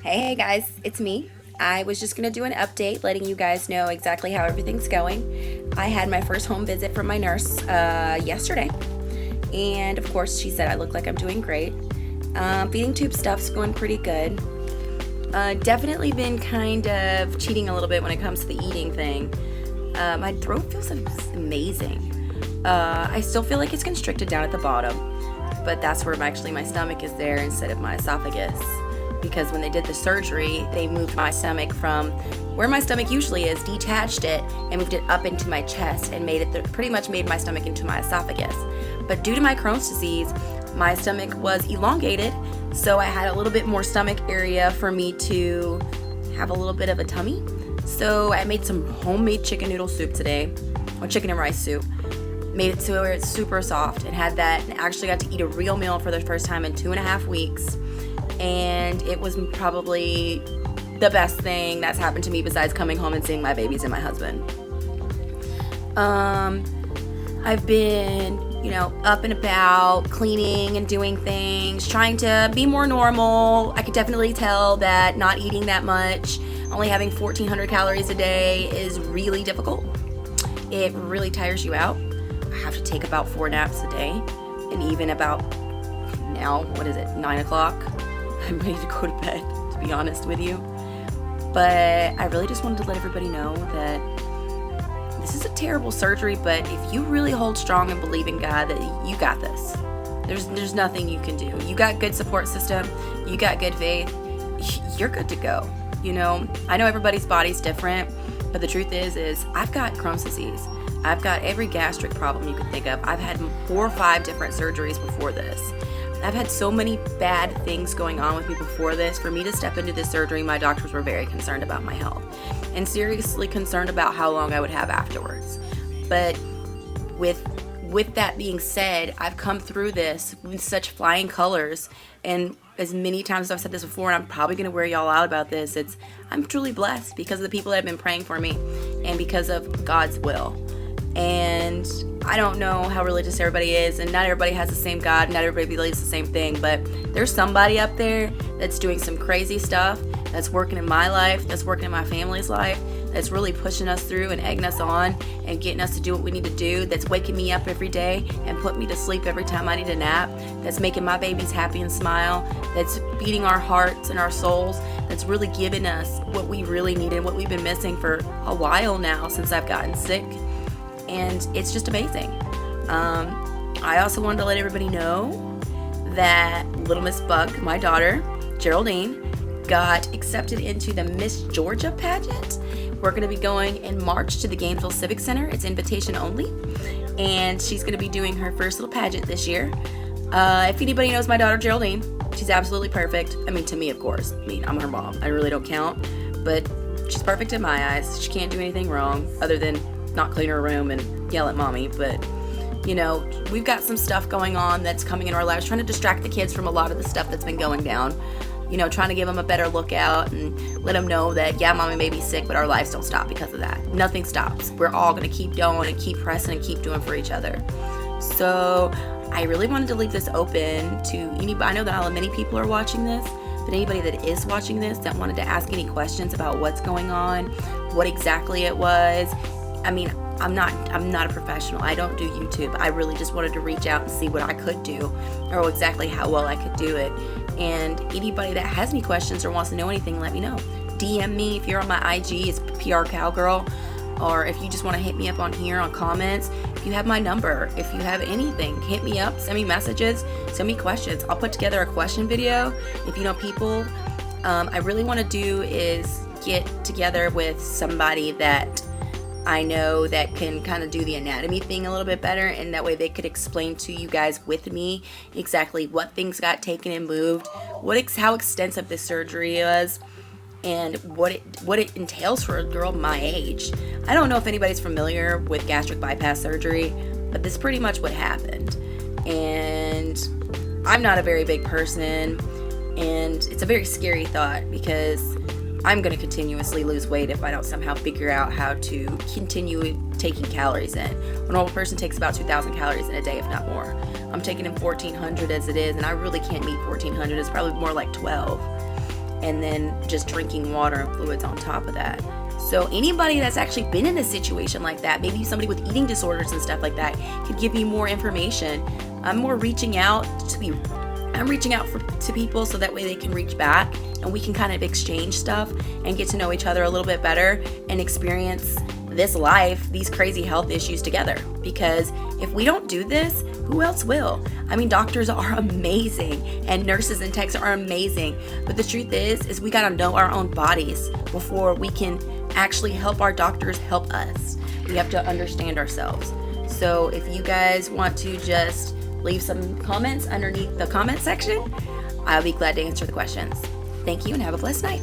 Hey guys, it's me. I was just going to do an update letting you guys know exactly how everything's going. I had my first home visit from my nurse yesterday, and of course, she said I look like I'm doing great. Feeding tube stuff's going pretty good. Definitely been kind of cheating a little bit when it comes to the eating thing. My throat feels amazing. I still feel like it's constricted down at the bottom, but that's where my stomach is there instead of my esophagus. Because when they did the surgery, they moved my stomach from where my stomach usually is, detached it, and moved it up into my chest and pretty much made my stomach into my esophagus. But due to my Crohn's disease, my stomach was elongated, so I had a little bit more stomach area for me to have a little bit of a tummy. So I made some homemade chicken noodle soup today, or chicken and rice soup. Made it to where it's super soft and had that, and actually got to eat a real meal for the first time in 2.5 weeks. And it was probably the best thing that's happened to me besides coming home and seeing my babies and my husband. I've been, up and about, cleaning and doing things, trying to be more normal. I could definitely tell that not eating that much, only having 1,400 calories a day is really difficult. It really tires you out. I have to take about 4 naps a day, and even about now, 9 o'clock? I'm ready to go to bed, to be honest with you. But I really just wanted to let everybody know that this is a terrible surgery, but if you really hold strong and believe in God, that you got this. There's nothing you can do. You got good support system, you got good faith, you're good to go. I know everybody's body's different, but the truth is I've got Crohn's disease. I've got every gastric problem you could think of. I've had 4 or 5 different surgeries before this. I've had so many bad things going on with me before this. For me to step into this surgery, my doctors were very concerned about my health and seriously concerned about how long I would have afterwards. But with that being said, I've come through this with such flying colors, and as many times as I've said this before, and I'm probably going to wear y'all out about this, I'm truly blessed because of the people that have been praying for me and because of God's will. And I don't know how religious everybody is, and not everybody has the same God, not everybody believes the same thing, but there's somebody up there that's doing some crazy stuff, that's working in my life, that's working in my family's life, that's really pushing us through and egging us on and getting us to do what we need to do, that's waking me up every day and putting me to sleep every time I need a nap, that's making my babies happy and smile, that's feeding our hearts and our souls, that's really giving us what we really need and what we've been missing for a while now since I've gotten sick. And it's just amazing. I also wanted to let everybody know that Little Miss Buck, my daughter, Geraldine, got accepted into the Miss Georgia pageant. We're going to be going in March to the Gainesville Civic Center. It's invitation only. And she's going to be doing her first little pageant this year. If anybody knows my daughter, Geraldine, she's absolutely perfect. I mean, to me, of course. I'm her mom. I really don't count. But she's perfect in my eyes. She can't do anything wrong other than not clean her room and yell at mommy. But we've got some stuff going on that's coming in our lives, trying to distract the kids from a lot of the stuff that's been going down, trying to give them a better look out and let them know that, yeah, mommy may be sick, but our lives don't stop because of that. Nothing stops. We're all going to keep going and keep pressing and keep doing for each other. So I really wanted to leave this open to anybody. I know that many people are watching this, but anybody that is watching this that wanted to ask any questions about what's going on, what exactly it was. I mean, I'm not a professional. I don't do YouTube. I really just wanted to reach out and see what I could do or exactly how well I could do it. And anybody that has any questions or wants to know anything, let me know. DM me if you're on my IG, it's PR Cowgirl. Or if you just want to hit me up on here on comments, if you have my number, if you have anything, hit me up, send me messages, send me questions. I'll put together a question video. If you know people, I really want to do is get together with somebody that I know that can kind of do the anatomy thing a little bit better, and that way they could explain to you guys with me exactly what things got taken and moved, how extensive this surgery was, and what it entails for a girl my age. I don't know if anybody's familiar with gastric bypass surgery, but this is pretty much what happened. And I'm not a very big person, and it's a very scary thought because I'm going to continuously lose weight if I don't somehow figure out how to continue taking calories in. A normal person takes about 2,000 calories in a day, if not more. I'm taking in 1,400 as it is, and I really can't meet 1,400. It's probably more like 12. and then just drinking water and fluids on top of that. So anybody that's actually been in a situation like that, maybe somebody with eating disorders and stuff like that, could give you more information. I'm reaching out to people so that way they can reach back and we can kind of exchange stuff and get to know each other a little bit better and experience this life, these crazy health issues together. Because if we don't do this, who else will? I mean, doctors are amazing and nurses and techs are amazing. But the truth is we gotta know our own bodies before we can actually help our doctors help us. We have to understand ourselves. So if you guys want to just leave some comments underneath the comment section, I'll be glad to answer the questions. Thank you and have a blessed night.